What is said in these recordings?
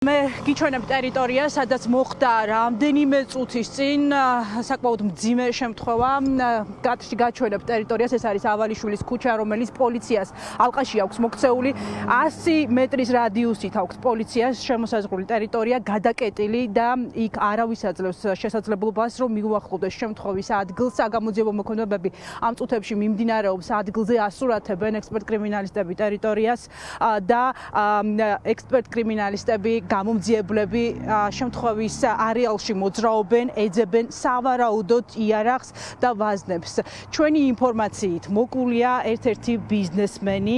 მე გიჩვენებ ტერიტორიას, სადაც მოხდა რამდენიმე წუთის წინ საკმაოდ მძიმე შემთხვევა. გაჩვენებ ტერიტორიას, ეს არის ავალიშვილის ქუჩა, რომელიც პოლიციას ალყაში აქვს მოქცეული 100 მეტრის რადიუსით აქვს პოლიციას შემოსაზღვრული ტერიტორია, გადაკეტილი და იქ არავის აძლევს შესაძლებლობას, რომ მიუახლოვდეს შემთხვევის ადგილს. საგამოძიებო მოქმედებები ამ წუთებში მიმდინარეობს ადგილზე, ასურათებენ ექსპერტ-კრიმინალისტები ტერიტორიას და ექსპერტ-კრიმინალისტები გამომძიებლები შემთხვევის არეალში მოძრაობენ, ეძებენ სავარაუდოდ იარაღს და ვაზნებს. ჩვენი ინფორმაციით მოკლია ერთ-ერთი ბიზნესმენი,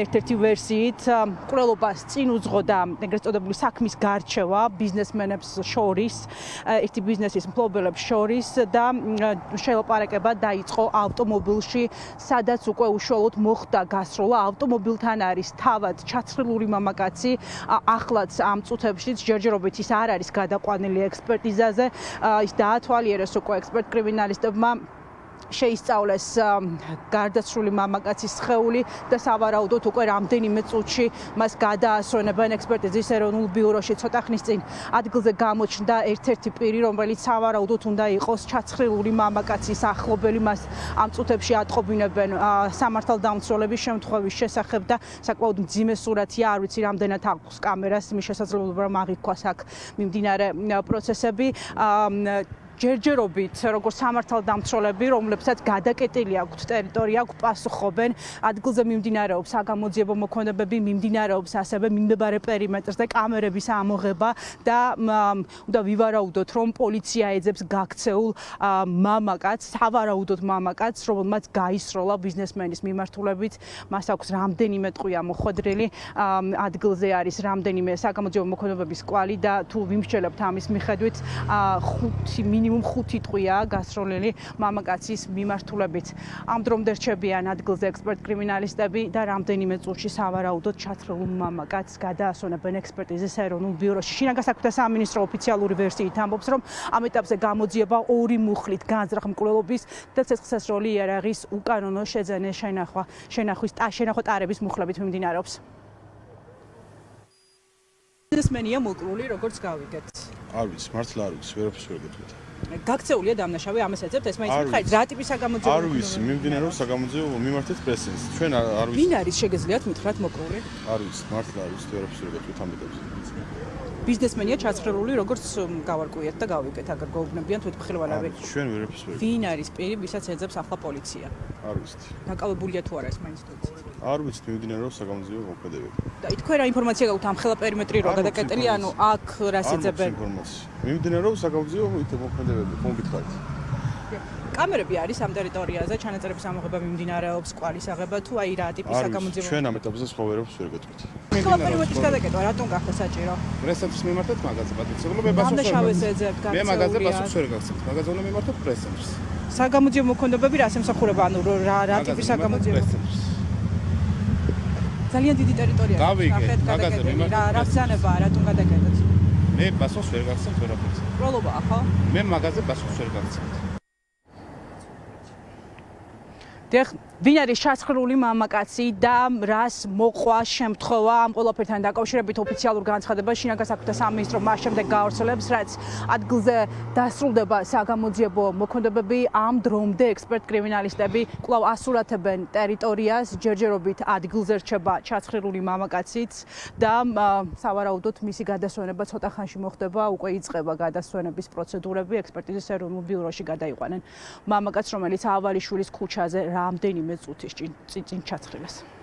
ერთ-ერთი ვერსიით მკვლელობას წინ უძღოდა ეგრეთ წოდებული საქმის გარჩევა ბიზნესმენებს შორის, ერთი ბიზნესის მფლობელებს შორის და შელაპარაკება დაიწყო ავტომობილში, სადაც უკვე უშუალოდ მოხდა გასროლა. ავტომობილთან არის თავად ჩაცხრილური მამაკაცი, ახლაც ამ წუთებში ჯერჯერობით ის არ არის გადაყვანილი ექსპერტიზაზე, ის დაათვალიერეს უკვე ექსპერტ-კრიმინალისტებმა, შეისწავლეს გარდაცვლილი მამაკაცის სხეული და სავარაუდოდ უკვე რამდენიმე წუთში მას გადაასვენებენ ექსპერტიზის ეროვნულ ბიუროში. ცოტა ხნის წინ ადგილზე გამოჩნდა ერთ-ერთი პირი, რომელიც სავარაუდოდ უნდა იყოს ჩაცხრილური მამაკაცის ახლობელი. მას ამ წუთებში ატყობინებენ სამართალდამცველების შემთხვევის შესახებ და საკმაოდ მძიმე სურათია, არ ვიცი რამდენად აქვს კამერას, იმის შესაძლებლობა რომ აღიქვას აქ მიმდინარე პროცესები. ჯერჯერობით როგორც სამართალდამცველები, რომლებსაც გადაკეტილი აქვთ ტერიტორია, აქ პასუხობენ. ადგილზე მიმდინარეობს საგამოძიებო მოქმედებები, მიმდინარეობს ასევე მიმდებარე პერიმეტრზე კამერების ამოღება და უნდა ვივარაუდოთ, რომ პოლიცია ეძებს გაქცეულ მამაკაცს, სავარაუდოდ მამაკაცს, რომელმაც გაისროლა ბიზნესმენის მიმართულებით. მას აქვს რამდენიმე ტყვია მოხვედრილი. ადგილზე არის რამდენიმე საგამოძიებო მოქმედებების კვალი და თუ ვიმსჯელებთ ამის მიხედვით, მინიმუმ 5 ტყვია გასროლილი მამაკაცის მიმართულებით. ამ დრომდე რჩებიან ადგილზე ექსპერტ-კრიმინალისტები და რამდენიმე წუთში სავარაუდოდ ჩაცხრილ მამაკაცს გადაასვენებენ ექსპერტიზის ეროვნულ ბიუროში. შინაგან საქმეთა სამინისტრო ოფიციალური ვერსიით ამბობს, რომ ამ ეტაპზე გამოძიება 2 მუხლით განზრახ მკვლელობის და ცეცხლსასროლი იარაღის უკანონო შეძენის შენახვა ტარების მუხლებით მიმდინარეობს. ბიზნესმენია მოკლული, როგორც გავიგეთ. არ ვიცი, მართლა არ ვიცი, ვერაფერს ვერ გეტყვით. გაქცეულია დამნაშავე, ამას ეძებთ, ეს მაინც მითხარით, რა ტიპის საგამოძიებო? არ ვიცი, მიმდინარეობს საგამოძიებო, მიმართეთ პრესენს. ჩვენ არ ვიცი. ვინ არის შეგეძლიათ მითხრათ მოკლული? არ ვიცი, მართლა არ ვიცი, ვერაფერს ვერ გეტყვით ამ ეტაპზე. ბიზნესმენია ჩაცხრილული, როგორც გავარკვიეთ და გავიგეთ, აგერ გაუგნებიან თვითმხილველები. ჩვენ ვერაფერს ვერ. ვინ არის პირი, ვისაც ეძებს ახლა პოლიცია? არ ვიცი. დაკავებულია თუ არა ეს მაინც თუ იცით? არ ვიცი, მიმდინარეობს საგამოძიებო მოქმედებები. და თქვენ რა ინფორმაცია გაქვთ ამ ხელა პერიმეტრი რო გადაკეტილი, ანუ აქ რას ეძებენ? მიმდინარეობს საგამოძიებო მოქმედებები, ხომ გითხარით? კამერები არის ამ ტერიტორიაზე, ჩანაწერების ამოღება მიმდინარეობს, კვალის აღება თუ აი რა ტიპის საგამოძიებო? ჩვენ ამ ეტაპზე სხვა ვერაფერს ვერ გეტყვით. ხელა პერიმეტრის გადაკეტვა რატომ გახდა საჭირო? პრესენს მიმართეთ მაგაზე პატიცებლო, მე პასუხს ვერ დამნაშავეს ეძებთ, გაგცემთ. მე მაგაზე პასუხს ვერ გაგცემთ. მაგაზე უნდა მიმართოთ პრესენს. საგამოძიებო მოქმედებები რას ემსახურება, ანუ რა ტიპის საგამოძიებო? ძალიან დიდი ტერიტორია. გავიგეთ, მაგაზე მიმართოთ. რა ბრძანებაა, რატომ გადაკეტეთ? მე პასუხს ვერ გაგცემთ ვერაფერს. პროლობაა, ხო? მე მაგაზე პასუხს ვერ გაგცემთ. ვინ არის ჩაცხრილული მამაკაცი და რას მოყვა შემთხვევა ამ ყველაფერთან დაკავშირებით ოფიციალურ განცხადებას შინაგან საქმეთა სამინისტრო მას შემდეგ გაავრცელებს, რაც ადგილზე დასრულდება საგამოძიებო მოქმედებები. ამ დრომდე ექსპერტ-კრიმინალისტები კვლავ ასურათებენ ტერიტორიას, ჯერჯერობით ადგილზე რჩება ჩაცხრილული მამაკაციც და სავარაუდოდ მისი გადასვენება ცოტა ხანში მოხდება, უკვე იწყება გადასვენების პროცედურები, ექსპერტიზის ეროვნულ ბიუროში გადაიყვანენ მამაკაცს, რომელიც ავალიშვილის ქუჩაზე რამდენიმე წუთის წინ ჩაცხრილეს.